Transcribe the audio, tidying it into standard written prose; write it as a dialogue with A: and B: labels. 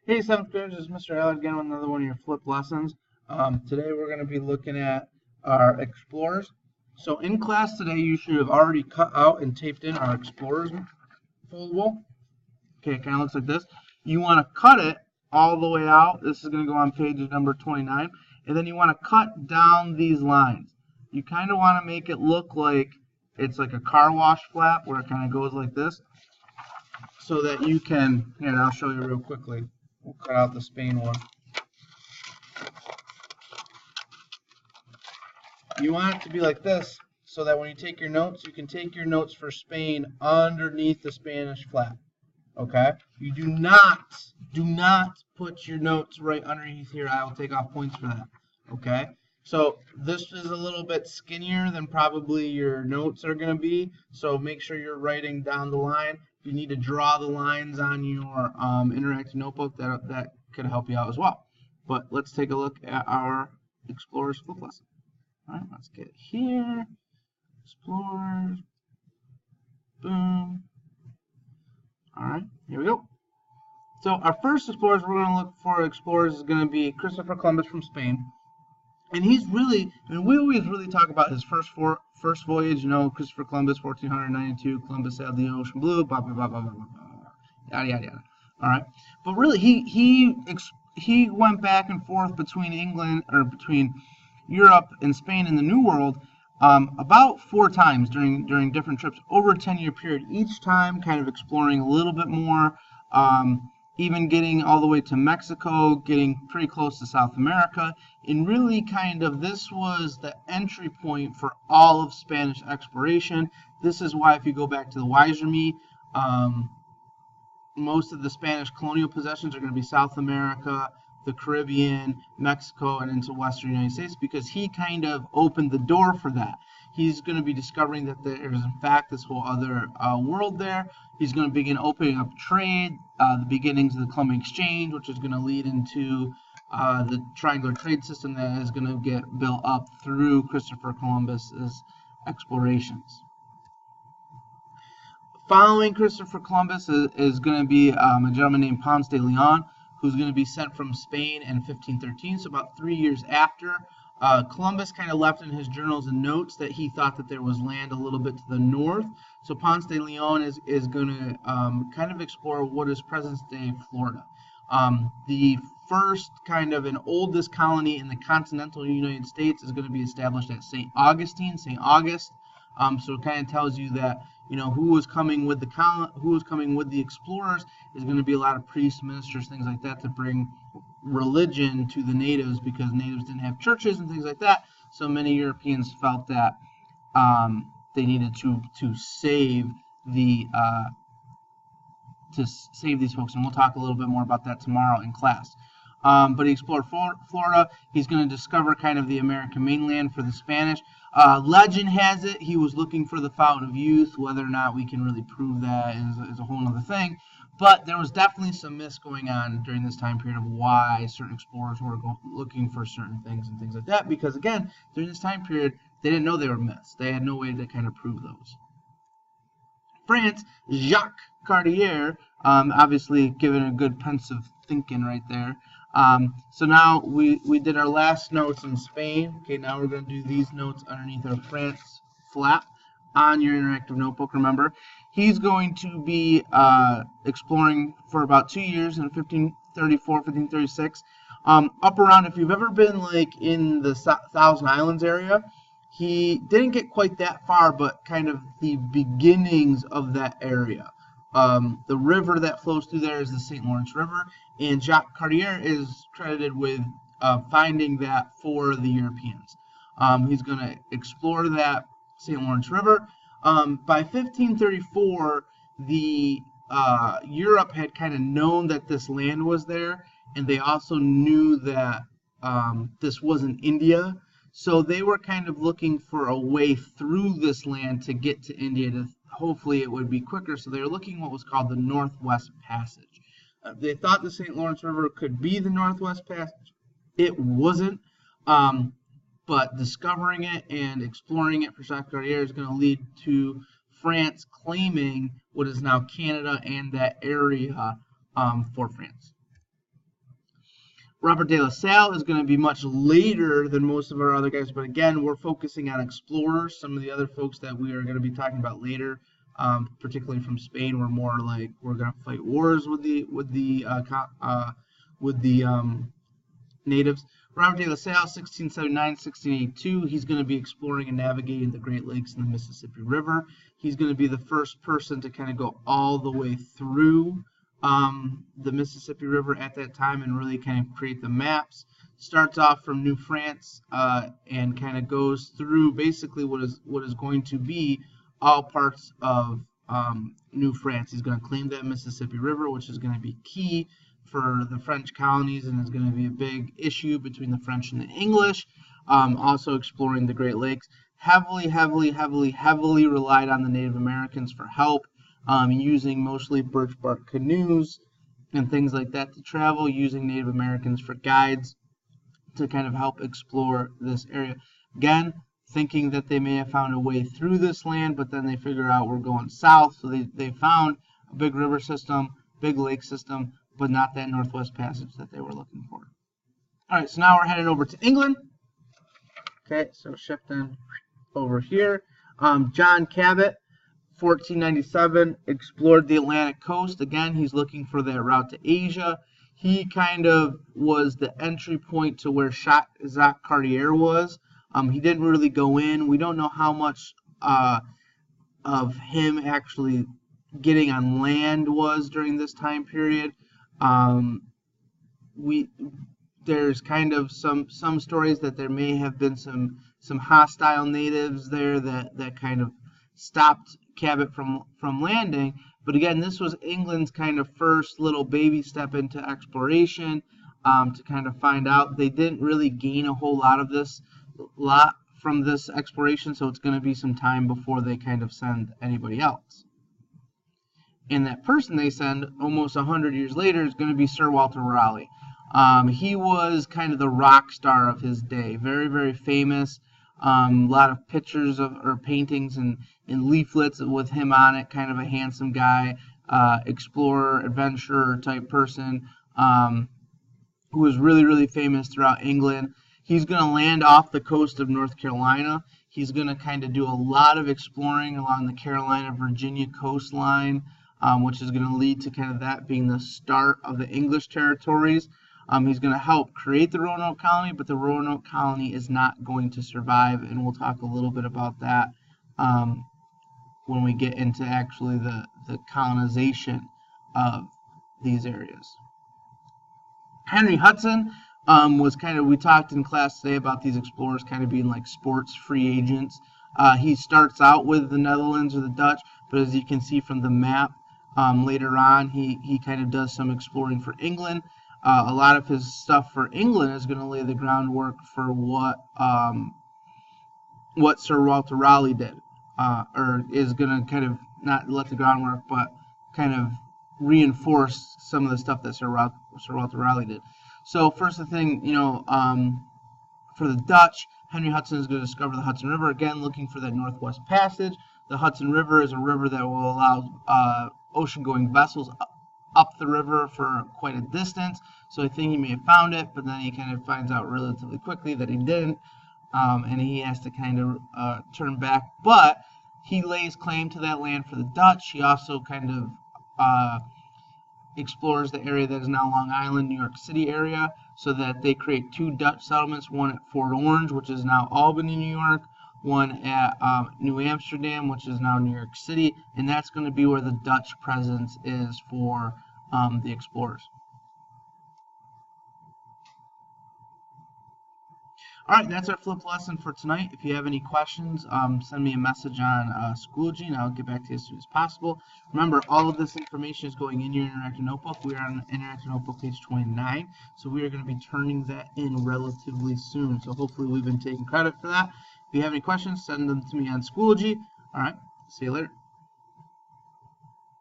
A: Hey, 7th graders, it's Mr. Allen again with another one of your flip lessons. Today we're going to be looking at our explorers. So in class today, you should have already cut out and taped in our explorers foldable. Okay, it kind of looks like this. You want to cut it all the way out. This is going to go on page number 29. And then you want to cut down these lines. You kind of want to make it look like it's like a car wash flap where it kind of goes like this, so that you can, here, I'll show you real quickly. We'll cut out the Spain one. You want it to be like this so that when you take your notes, you can take your notes for Spain underneath the Spanish flag. Okay? You do not put your notes right underneath here. I will take off points for that. Okay? So this is a little bit skinnier than probably your notes are going to be. So make sure you're writing down the line. You need to draw the lines on your interactive notebook. That could help you out as well. But let's take a look at our Explorers flip lesson. All right, let's get here. Explorers. Boom. All right, here we go. So our first explorers we're going to look for explorers is going to be Christopher Columbus from Spain. And he's really, we always really talk about his first voyage, you know, Christopher Columbus, 1492, Columbus sailed the ocean blue, blah, blah, blah, blah, blah, blah, blah, yada, yada, yada. All right. But really, he went back and forth between England, or between Europe and Spain in the New World about 4 times during different trips over a 10-year period, each time kind of exploring a little bit more, even getting all the way to Mexico, getting pretty close to South America, and really kind of this was the entry point for all of Spanish exploration. This is why if you go back to the Wiser Me, most of the Spanish colonial possessions are going to be South America, the Caribbean, Mexico, and into Western United States, because he kind of opened the door for that. He's going to be discovering that there is, in fact, this whole other world there. He's going to begin opening up trade, the beginnings of the Columbian Exchange, which is going to lead into the triangular trade system that is going to get built up through Christopher Columbus's explorations. Following Christopher Columbus is going to be a gentleman named Ponce de Leon, who's going to be sent from Spain in 1513, so about 3 years after. Columbus kind of left in his journals and notes that he thought that there was land a little bit to the north. So Ponce de Leon is going to kind of explore what is present-day Florida. The first kind of an oldest colony in the continental United States is going to be established at St. August. So it kind of tells you that, you know, who was coming with the explorers is going to be a lot of priests, ministers, things like that, to bring religion to the natives, because natives didn't have churches and things like that. So many Europeans felt that they needed to save these folks, and we'll talk a little bit more about that tomorrow in class. But he explored Florida. He's going to discover kind of the American mainland for the Spanish. Legend has it he was looking for the Fountain of Youth. Whether or not we can really prove that is a whole other thing. But there was definitely some myths going on during this time period of why certain explorers were looking for certain things and things like that. Because, again, during this time period, they didn't know they were myths. They had no way to kind of prove those. France, Jacques Cartier, obviously given a good pensive thinking right there. So now we did our last notes in Spain. Okay, now we're going to do these notes underneath our France flap on your interactive notebook. Remember, he's going to be exploring for about 2 years in 1534, 1536. Up around, if you've ever been like in the Thousand Islands area, he didn't get quite that far, but kind of the beginnings of that area. The river that flows through there is the St. Lawrence River, and Jacques Cartier is credited with finding that for the Europeans. He's going to explore that St. Lawrence River. By 1534, Europe had kind of known that this land was there, and they also knew that this wasn't India. So they were kind of looking for a way through this land to get to India. Hopefully it would be quicker. So they were looking at what was called the Northwest Passage. They thought the St. Lawrence River could be the Northwest Passage. It wasn't. But discovering it and exploring it for Jacques Cartier is going to lead to France claiming what is now Canada and that area for France. Robert de La Salle is going to be much later than most of our other guys, but again, we're focusing on explorers. Some of the other folks that we are going to be talking about later, particularly from Spain, we're more like we're going to fight wars with the natives. Robert de La Salle, 1679-1682. He's going to be exploring and navigating the Great Lakes and the Mississippi River. He's going to be the first person to kind of go all the way through the Mississippi River at that time and really kind of create the maps. Starts off from New France and kind of goes through basically what is going to be all parts of New France. He's going to claim that Mississippi River, which is going to be key for the French colonies and is going to be a big issue between the French and the English. Also exploring the Great Lakes. Heavily relied on the Native Americans for help, using mostly birch bark canoes and things like that to travel, using Native Americans for guides to kind of help explore this area. Again, thinking that they may have found a way through this land, but then they figure out we're going south, so they found a big river system, big lake system, but not that Northwest Passage that they were looking for. All right, so now we're heading over to England. Okay, so shifting over here. John Cabot, 1497, explored the Atlantic coast. Again, he's looking for that route to Asia. He kind of was the entry point to where Jacques Cartier was. He didn't really go in. We don't know how much of him actually getting on land was during this time period. There's kind of some stories that there may have been some hostile natives there that kind of stopped Cabot from landing. But again, this was England's kind of first little baby step into exploration, to kind of find out. They didn't really gain a whole lot from this exploration, so it's going to be some time before they kind of send anybody else. And that person they send almost 100 years later is going to be Sir Walter Raleigh. He was kind of the rock star of his day, very famous. A lot of pictures or paintings and leaflets with him on it, kind of a handsome guy, explorer, adventurer type person, who was really famous throughout England. He's going to land off the coast of North Carolina. He's going to kind of do a lot of exploring along the Carolina-Virginia coastline, which is going to lead to kind of that being the start of the English territories. He's going to help create the Roanoke colony, but the Roanoke colony is not going to survive, and we'll talk a little bit about that when we get into actually the colonization of these areas. Henry Hudson was kind of, we talked in class today about these explorers kind of being like sports free agents. He starts out with the Netherlands or the Dutch, but as you can see from the map, later on he kind of does some exploring for England. A lot of his stuff for England is going to lay the groundwork for what Sir Walter Raleigh did, or is going to kind of not let the groundwork, but kind of reinforce some of the stuff that Sir Walter Raleigh did. So first thing, for the Dutch, Henry Hudson is going to discover the Hudson River, again looking for that Northwest Passage. The Hudson River is a river that will allow ocean-going vessels up the river for quite a distance, so I think he may have found it, but then he kind of finds out relatively quickly that he didn't, and he has to kind of turn back. But he lays claim to that land for the Dutch. He also kind of explores the area that is now Long Island, New York City area, so that they create two Dutch settlements, one at Fort Orange, which is now Albany, New York, one at New Amsterdam, which is now New York City, and that's going to be where the Dutch presence is for the explorers. Alright, that's our flip lesson for tonight. If you have any questions, send me a message on Schoology, and I'll get back to you as soon as possible. Remember, all of this information is going in your interactive notebook. We are on interactive notebook page 29, so we are going to be turning that in relatively soon. So hopefully we've been taking credit for that. If you have any questions, send them to me on Schoology. Alright, see you later.